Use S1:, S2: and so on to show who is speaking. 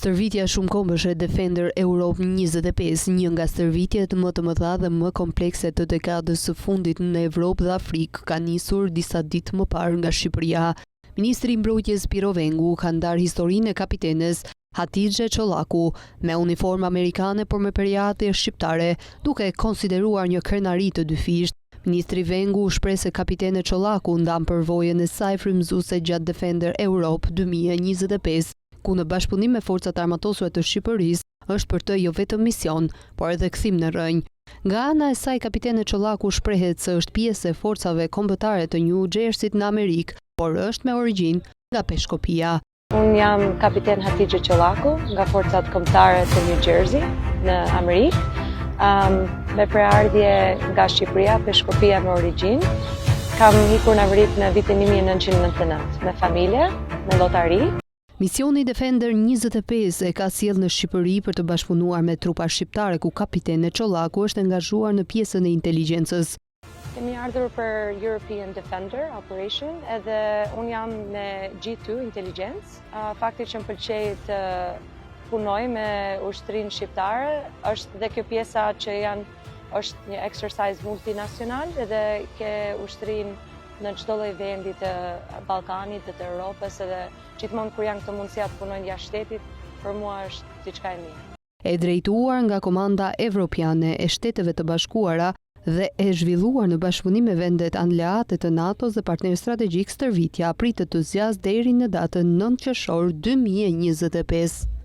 S1: Stërvitja shumëkombëshe Defender Europe 25, një nga stërvitjet më të mëdha dhe më komplekse të dekadës së fundit në Evropë dhe Afrikë, ka nisur disa ditë më parë nga Shqipëria. Ministri i Mbrojtjes Piro Vengu ka ndarë historinë e kapitenes Hatixhe Çollaku me uniformë amerikane por me periudhë shqiptare, duke konsideruar një krenari të dyfisht. Ministri Vengu shpreh se kapitene Çollaku ndan përvojën e saj frymëzuese gjatë Defender Europe 2025, ku në bashkëpunim me forcat armatosura të Shqipërisë është për të jo vetëm mision, por edhe kthim në rrënjë. Nga ana e saj, kapitene Çollaku shprehet se është pjesë e forcave kombëtare të New Jersey në Amerikë, por është me origjinë nga Peshkopia.
S2: Unë jam kapiten Hatixhe Çollaku nga forcat kombëtare të New Jersey në Amerikë, me preardhje nga Shqipëria, Peshkopia me origjinë. Kam ikur në Amerikë në vitin 1999 me familje, me llotari.
S1: Misioni Defender 25 e ka sjellë në Shqipëri për të bashkëpunuar me trupa shqiptare ku kapitene Çollaku është angazhuar në pjesën e inteligjencës.
S2: Kemi ardhur për European Defender Operation edhe unë jam me G2 Intelligence. Fakti që më pëlqej të punoj me ushtrinë shqiptare është dhe kjo pjesa që është një exercise multinacional edhe ke ushtrinë në çdo lloj vendi të Ballkanit dhe të Europës, edhe gjithmonë kur janë këto mundësia të punojnë jashtë shtetit, për mua është diçka e mirë.
S1: E drejtuar nga Komanda Evropiane e Shteteve të Bashkuara dhe e zhvilluar në bashkëpunim me vendet aleate të NATO-s dhe partnerë strategjik, stërvitja pritet të zgjasë deri në datën 9 qershor 2025.